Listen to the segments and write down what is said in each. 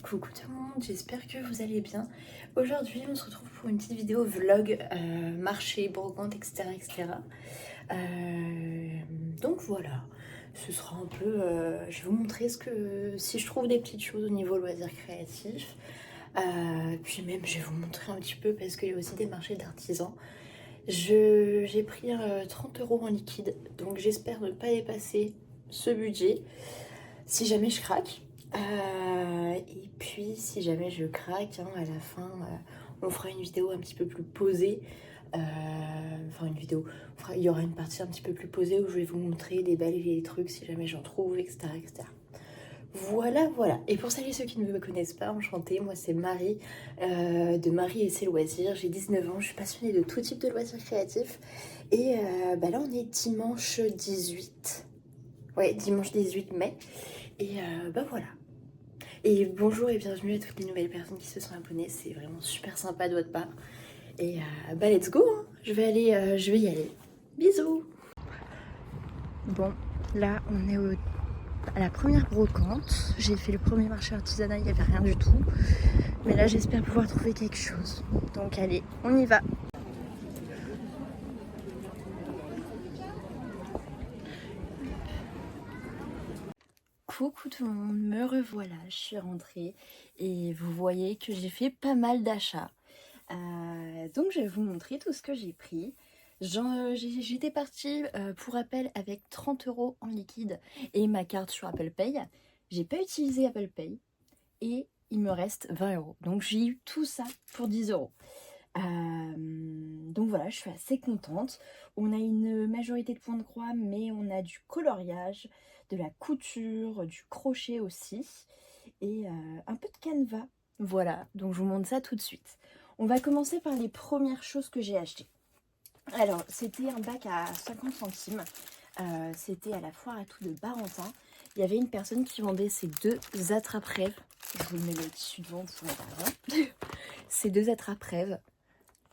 Coucou tout le monde, j'espère que vous allez bien. Aujourd'hui, on se retrouve pour une petite vidéo vlog marché, brocante, etc. etc. Donc voilà, ce sera un peu... je vais vous montrer si je trouve des petites choses au niveau loisirs créatifs. Puis même, je vais vous montrer un petit peu parce qu'il y a aussi des marchés d'artisans. J'ai pris 30 € en liquide, donc j'espère ne pas dépasser ce budget si jamais je craque. Et puis si jamais je craque, hein, à la fin, on fera une vidéo un petit peu plus posée. Enfin une vidéo, il y aura une partie un petit peu plus posée où je vais vous montrer des belles vieilles trucs si jamais j'en trouve, etc., etc. Voilà, voilà. Et pour celles et ceux qui ne me connaissent pas, enchantée, moi c'est Marie, de Marie et ses loisirs. J'ai 19 ans, je suis passionnée de tout type de loisirs créatifs. Et là on est dimanche 18. Ouais, dimanche 18 mai. Et voilà. Et bonjour et bienvenue à toutes les nouvelles personnes qui se sont abonnées, c'est vraiment super sympa de votre part. Et let's go, hein. Je vais y aller. Bisous. Bon, là on est à la première brocante. J'ai fait le premier marché artisanal, il n'y avait rien du tout. Mais là j'espère pouvoir trouver quelque chose. Donc allez, on y va. Coucou tout le monde, me revoilà, je suis rentrée et vous voyez que j'ai fait pas mal d'achats. Donc je vais vous montrer tout ce que j'ai pris. J'étais partie pour Apple avec 30 € en liquide et ma carte sur Apple Pay. J'ai pas utilisé Apple Pay et il me reste 20 €. Donc j'ai eu tout ça pour 10 €. Donc voilà, je suis assez contente. On a une majorité de points de croix, mais on a du coloriage, de la couture, du crochet aussi, et un peu de canevas. Voilà, donc je vous montre ça tout de suite. On va commencer par les premières choses que j'ai achetées. Alors, c'était un bac à 50 centimes. C'était à la foire à tout de Barentin. Il y avait une personne qui vendait ces deux attrape-rêves. Je vous mets le tissu devant, vous ne voyez rien. Ces deux attrape-rêves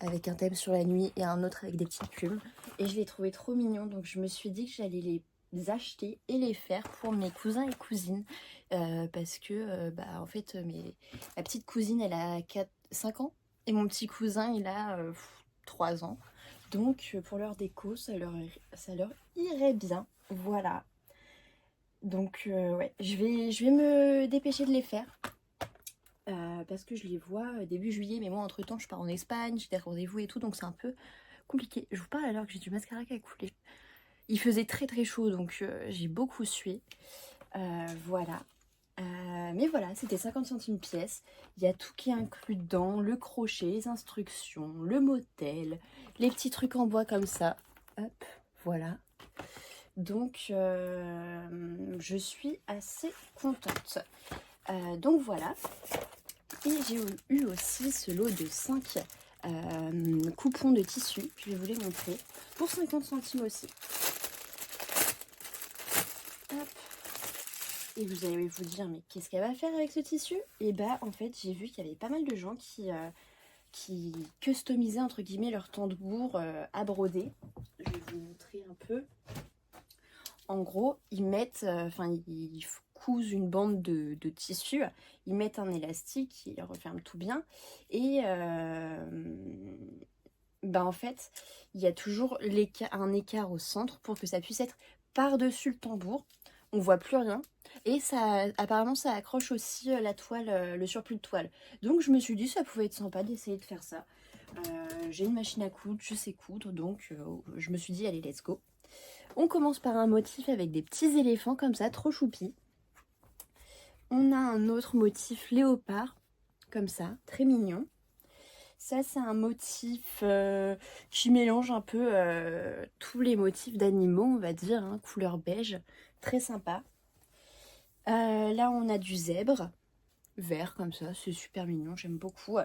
avec un thème sur la nuit et un autre avec des petites plumes. Et je les trouvais trop mignons, donc je me suis dit que j'allais les acheter et les faire pour mes cousins et cousines. Parce que, en fait, ma petite cousine, elle a 5 ans. Et mon petit cousin, il a 3 ans. Donc, pour leur déco, ça leur irait bien. Voilà. Donc, ouais, je vais me dépêcher de les faire. Parce que je les vois début juillet, mais moi entre temps je pars en Espagne, j'ai des rendez-vous et tout, donc c'est un peu compliqué. Je vous parle alors que j'ai du mascara qui a coulé. Il faisait très très chaud, donc j'ai beaucoup sué. Voilà. Mais voilà, c'était 50 centimes pièce. Il y a tout qui est inclus dedans, le crochet, les instructions, le motel, les petits trucs en bois comme ça. Hop, voilà. Donc je suis assez contente. Donc voilà. Et j'ai eu aussi ce lot de 5 coupons de tissu, je vais vous les montrer, pour 50 centimes aussi. Hop. Et vous allez vous dire, mais qu'est-ce qu'elle va faire avec ce tissu? Et bah en fait, j'ai vu qu'il y avait pas mal de gens qui customisaient entre guillemets leur tambour à broder. Je vais vous montrer un peu. En gros, ils mettent, ils cousent une bande de tissu, ils mettent un élastique, ils referment tout bien, et en fait, il y a toujours un écart au centre pour que ça puisse être par-dessus le tambour. On voit plus rien, et ça, apparemment, ça accroche aussi la toile, le surplus de toile. Donc je me suis dit, ça pouvait être sympa d'essayer de faire ça. J'ai une machine à coudre, je sais coudre, donc je me suis dit, allez, let's go. On commence par un motif avec des petits éléphants comme ça, trop choupi. On a un autre motif léopard, comme ça, très mignon. Ça, c'est un motif qui mélange un peu tous les motifs d'animaux, on va dire, hein, couleur beige, très sympa. Là, on a du zèbre, vert comme ça, c'est super mignon, j'aime beaucoup.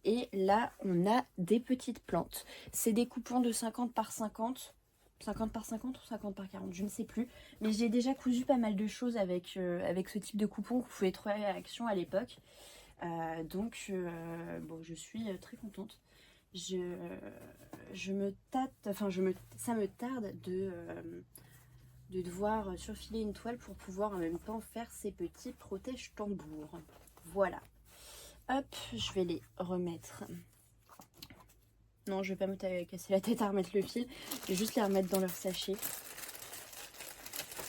Et là, on a des petites plantes. C'est des coupons de 50 par 50. 50 par 50 ou 50 par 40, je ne sais plus. Mais j'ai déjà cousu pas mal de choses avec ce type de coupon que vous pouvez trouver à Action à l'époque. Donc, bon, je suis très contente. Je me tâte, enfin, ça me tarde de devoir surfiler une toile pour pouvoir en même temps faire ces petits protège-tambours. voilà. Hop, je vais les remettre. Non, je vais pas me casser la tête à remettre le fil. Je vais juste les remettre dans leur sachet.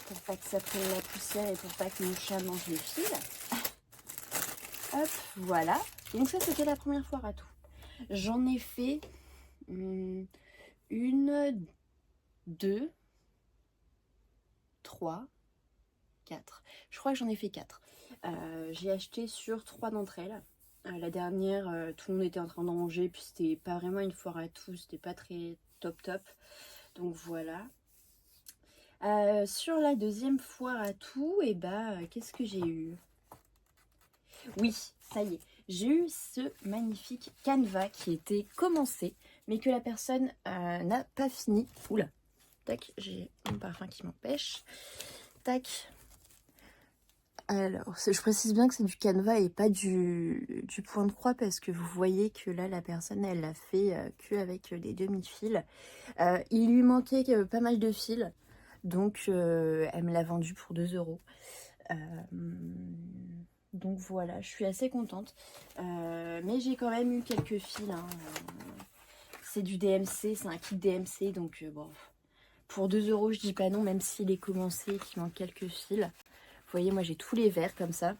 Pour pas que ça prenne la poussière et pour pas que mon chat mange le fil. Hop, voilà. Donc ça, c'était la première foire à tout. J'en ai fait une, 2, 3, 4. Je crois que j'en ai fait 4. J'ai acheté sur 3 d'entre elles. La dernière, tout le monde était en train d'en manger, puis c'était pas vraiment une foire à tout, c'était pas très top. Donc voilà. Sur la deuxième foire à tout, et qu'est-ce que j'ai eu? Oui, ça y est, j'ai eu ce magnifique canevas qui était commencé, mais que la personne n'a pas fini. Oula, tac, j'ai mon parfum qui m'empêche. Tac. Alors, je précise bien que c'est du canevas et pas du point de croix parce que vous voyez que là, la personne, elle l'a fait que avec des demi-fils. Il lui manquait pas mal de fils, donc elle me l'a vendu pour 2 €. Donc voilà, je suis assez contente. Mais j'ai quand même eu quelques fils. Hein. C'est du DMC, c'est un kit DMC, donc bon, pour 2 €, je dis pas non, même s'il est commencé et qu'il manque quelques fils. Vous voyez, moi j'ai tous les verts comme ça.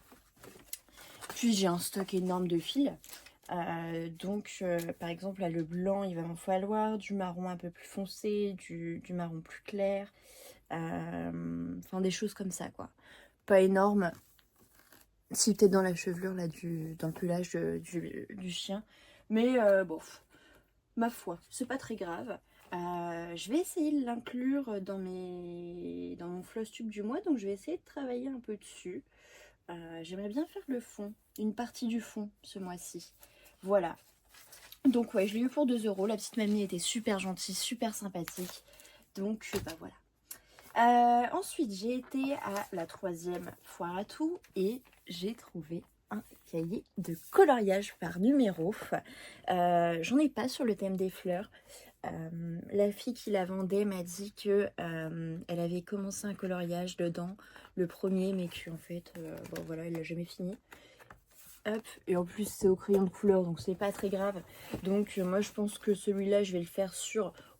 Puis j'ai un stock énorme de fils. Donc par exemple là le blanc il va m'en falloir, du marron un peu plus foncé, du marron plus clair. Enfin des choses comme ça quoi. Pas énorme. Si peut-être dans la chevelure là dans le pelage du chien. Mais bon, ma foi, c'est pas très grave. Je vais essayer de l'inclure dans mon floss tube du mois, donc je vais essayer de travailler un peu dessus. J'aimerais bien faire le fond, une partie du fond ce mois-ci. Voilà. Donc ouais, je l'ai eu pour 2 €. La petite mamie était super gentille, super sympathique. Donc voilà. Ensuite, j'ai été à la 3e foire à tout et j'ai trouvé un cahier de coloriage par numéro. J'en ai pas sur le thème des fleurs. La fille qui la vendait m'a dit que elle avait commencé un coloriage dedans, le premier, mais qu'en fait, bon voilà, elle l'a jamais fini. Hop, et en plus c'est au crayon de couleur, donc c'est pas très grave. Donc moi je pense que celui-là, je vais le faire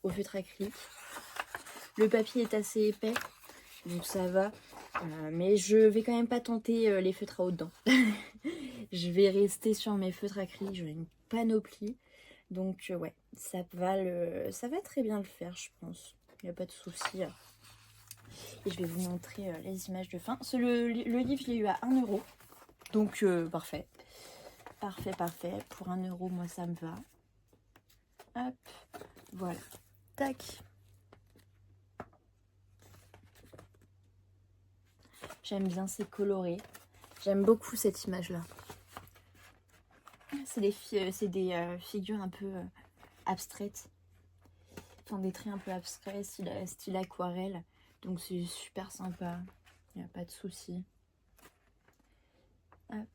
au feutre acrylique. Le papier est assez épais, donc ça va. Mais je vais quand même pas tenter les feutres à eau dedans. Je vais rester sur mes feutres acryliques, j'en ai une panoplie. Donc ouais, ça va très bien le faire, je pense. Il n'y a pas de souci. Et je vais vous montrer les images de fin. Le livre, je l'ai eu à 1 €. Donc parfait. Parfait. Pour 1 €, moi ça me va. Hop, voilà. Tac. J'aime bien, c'est coloré. J'aime beaucoup cette image-là. C'est des figures un peu abstraites. Enfin, des traits un peu abstraits, style aquarelle. Donc c'est super sympa. Il n'y a pas de souci. Hop.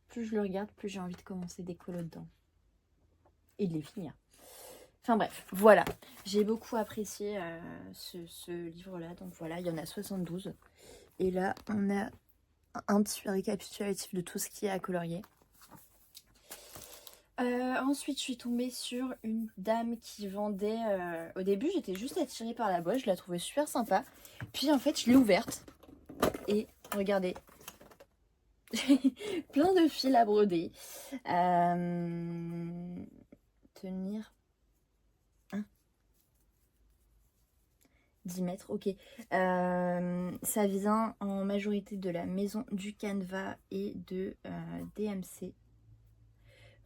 Plus je le regarde, plus j'ai envie de commencer des colos dedans. Et de les finir. Enfin bref, voilà. J'ai beaucoup apprécié ce livre-là. Donc voilà, il y en a 72. Et là, on a un petit récapitulatif de tout ce qui est à colorier. Ensuite, je suis tombée sur une dame qui vendait... Au début, j'étais juste attirée par la boîte. Je la trouvais super sympa. Puis en fait, je l'ai ouverte. Et regardez. Plein de fils à broder. Tenir... 10 mètres, ok. Ça vient en majorité de la maison du canevas et de DMC.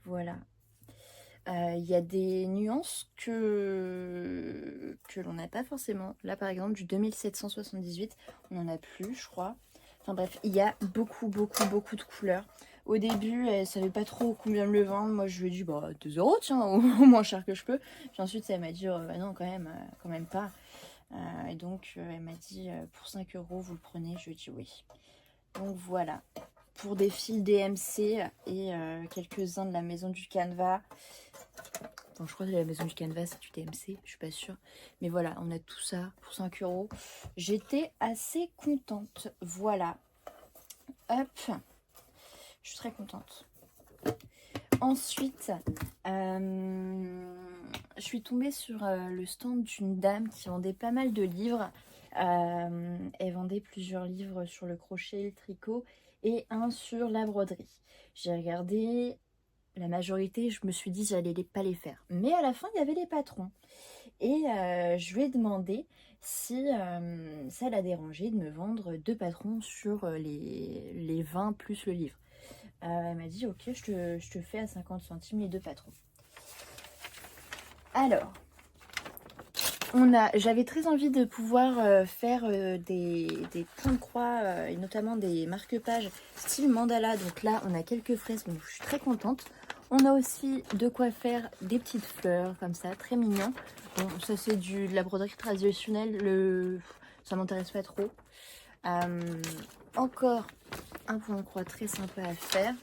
Voilà. Il y a des nuances que l'on n'a pas forcément. Là, par exemple, du 2778, on n'en a plus, je crois. Enfin bref, il y a beaucoup de couleurs. Au début, elle savait pas trop combien me le vendre. Moi, je lui ai dit, bah, 2 €, tiens, au moins cher que je peux. Puis ensuite, elle m'a dit, bah non, quand même pas. Et donc, elle m'a dit, pour 5 € vous le prenez. Je lui ai dit oui. Donc voilà, pour des fils DMC et quelques-uns de la maison du canevas. Bon, je crois que la maison du canevas, c'est du DMC, je suis pas sûre. Mais voilà, on a tout ça pour 5 €. J'étais assez contente. Voilà. Hop. Je suis très contente. Ensuite, je suis tombée sur le stand d'une dame qui vendait pas mal de livres. Elle vendait plusieurs livres sur le crochet, le tricot et un sur la broderie. J'ai regardé la majorité, je me suis dit j'allais pas les faire. Mais à la fin, il y avait les patrons. Et je lui ai demandé si ça la dérangeait de me vendre 2 patrons sur les 20 plus le livre. Elle m'a dit ok, je te fais à 50 centimes les 2 patrons. Alors, j'avais très envie de pouvoir faire des points de croix et notamment des marque-pages style mandala. Donc là, on a quelques fresques, donc je suis très contente. On a aussi de quoi faire des petites fleurs comme ça, très mignon. Bon, ça c'est de la broderie traditionnelle, ça m'intéresse pas trop. Encore un point de croix très sympa à faire.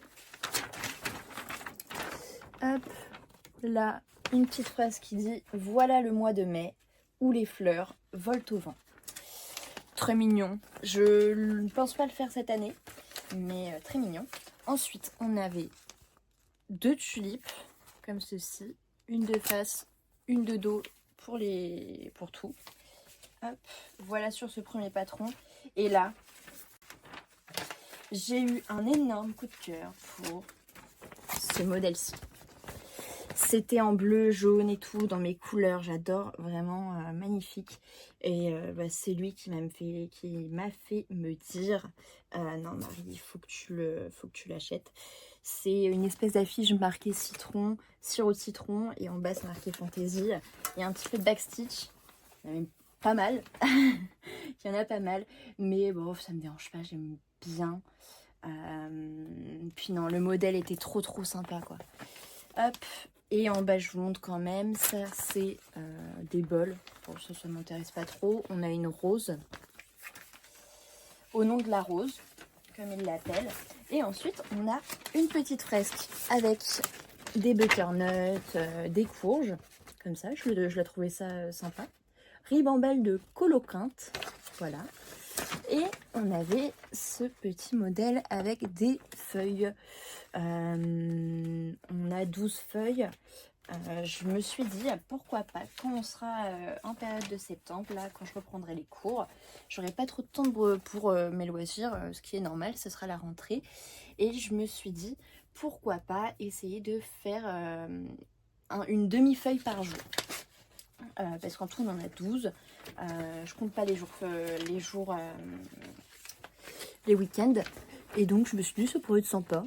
Hop, là, une petite phrase qui dit « Voilà le mois de mai où les fleurs volent au vent ». Très mignon. Je ne pense pas le faire cette année, mais très mignon. Ensuite, on avait 2 tulipes, comme ceci. Une de face, une de dos pour tout. Hop, voilà sur ce premier patron. Et là, j'ai eu un énorme coup de cœur pour ce modèle-ci. C'était en bleu, jaune et tout, dans mes couleurs. J'adore, vraiment magnifique. Et c'est lui qui m'a fait me dire non Marie, il faut que tu l'achètes. C'est une espèce d'affiche marquée citron, sirop de citron, et en bas c'est marqué fantaisie. Il y a un petit peu de backstitch. Il y en a même pas mal. Il y en a pas mal. Mais bon, ça me dérange pas, j'aime bien. Puis non, le modèle était trop sympa quoi. Hop. Et en bas, je vous montre quand même, ça c'est des bols. Bon, ça ne m'intéresse pas trop. On a une rose, au nom de la rose, comme ils l'appellent. Et ensuite, on a une petite fresque avec des butternuts, des courges, comme ça. Je la trouvais ça sympa. Ribambelle de coloquinte, voilà. Et on avait ce petit modèle avec des feuilles. On a 12 feuilles. Je me suis dit pourquoi pas quand on sera en période de septembre, là quand je reprendrai les cours, j'aurai pas trop de temps pour mes loisirs, ce qui est normal, ce sera la rentrée. Et je me suis dit pourquoi pas essayer de faire une demi-feuille par jour. Parce qu'en tout on en a 12. Je compte pas les week-ends. Et donc je me suis dit ça pourrait être sympa.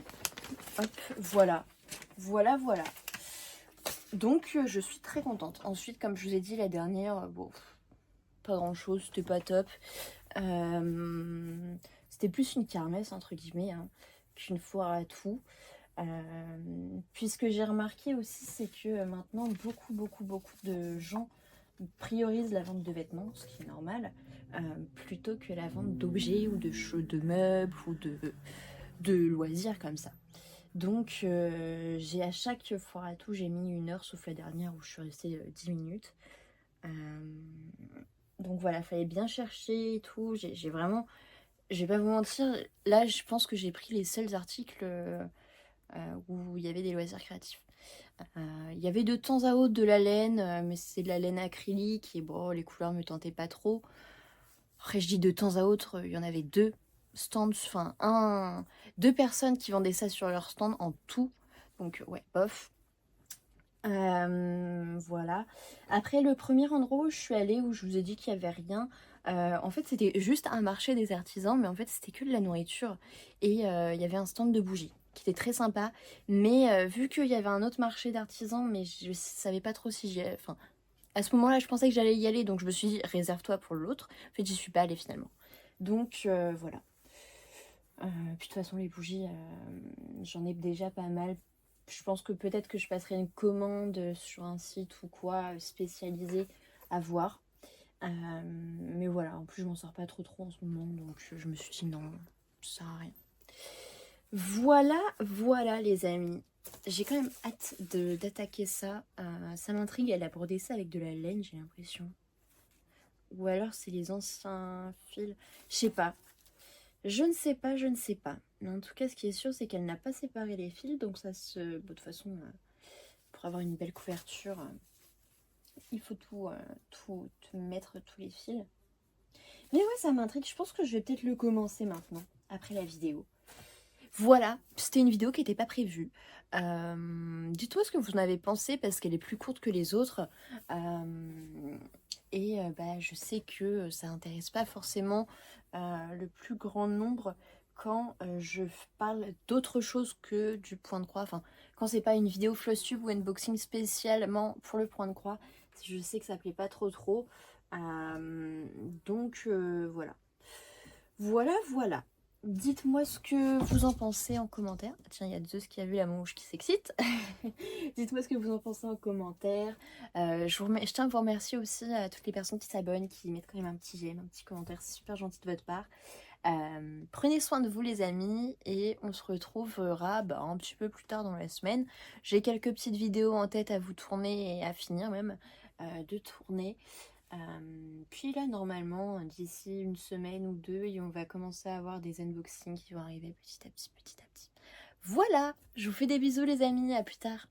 Hop, voilà. Donc je suis très contente. Ensuite, comme je vous ai dit la dernière, bon, pas grand chose, c'était pas top. C'était plus une kermesse entre guillemets qu'une foire à tout. Puisque j'ai remarqué aussi, c'est que maintenant beaucoup de gens priorisent la vente de vêtements, ce qui est normal, plutôt que la vente d'objets ou de meubles ou de loisirs comme ça. Donc j'ai à chaque foire à tout, j'ai mis 1 heure, sauf la dernière où je suis restée 10 minutes. Donc voilà, fallait bien chercher et tout. J'ai vraiment, je vais pas vous mentir, là je pense que j'ai pris les seuls articles où il y avait des loisirs créatifs. Il y avait de temps à autre de la laine, mais c'est de la laine acrylique et bon, les couleurs me tentaient pas trop. Après je dis de temps à autre, il y en avait 2 stands, enfin 2 personnes qui vendaient ça sur leur stand en tout. Donc ouais, bof. Voilà. Après le premier endroit où je suis allée, où je vous ai dit qu'il n'y avait rien, en fait c'était juste un marché des artisans, mais en fait c'était que de la nourriture. Et il y avait un stand de bougies qui était très sympa. Mais vu qu'il y avait un autre marché d'artisans, mais je savais pas trop si j'y allais. Enfin, à ce moment-là, je pensais que j'allais y aller, donc je me suis dit réserve-toi pour l'autre. En fait, j'y suis pas allée finalement. Donc voilà. Puis de toute façon, les bougies, j'en ai déjà pas mal. Je pense que peut-être que je passerai une commande sur un site ou quoi spécialisé à voir. Mais voilà, en plus je m'en sors pas trop en ce moment, donc je me suis dit non, ça sert à rien. Voilà les amis. J'ai quand même hâte d'attaquer ça. Ça m'intrigue, elle a brodé ça avec de la laine, j'ai l'impression. Ou alors c'est les anciens fils. Je sais pas. Je ne sais pas. Mais en tout cas, ce qui est sûr, c'est qu'elle n'a pas séparé les fils. Donc ça se... Bon, de toute façon, pour avoir une belle couverture, il faut tout mettre, tous les fils. Mais ouais, ça m'intrigue. Je pense que je vais peut-être le commencer maintenant, après la vidéo. Voilà, c'était une vidéo qui n'était pas prévue. Dites-moi ce que vous en avez pensé, parce qu'elle est plus courte que les autres. Bah, je sais que ça intéresse pas forcément le plus grand nombre quand je parle d'autre chose que du point de croix. Enfin, quand c'est pas une vidéo Flosstube ou unboxing spécialement pour le point de croix. Je sais que ça plaît pas trop. Voilà. Voilà. Dites-moi ce que vous en pensez en commentaire. Tiens, il y a Zeus qui a vu la mouche qui s'excite. Dites-moi ce que vous en pensez en commentaire. Je tiens à vous remercier aussi à toutes les personnes qui s'abonnent, qui mettent quand même un petit j'aime, un petit commentaire. C'est super gentil de votre part. Prenez soin de vous les amis et on se retrouvera un petit peu plus tard dans la semaine. J'ai quelques petites vidéos en tête à vous tourner et à finir même de tourner. Puis là, normalement, d'ici une semaine ou deux, et on va commencer à avoir des unboxings qui vont arriver petit à petit. Voilà, je vous fais des bisous les amis, à plus tard.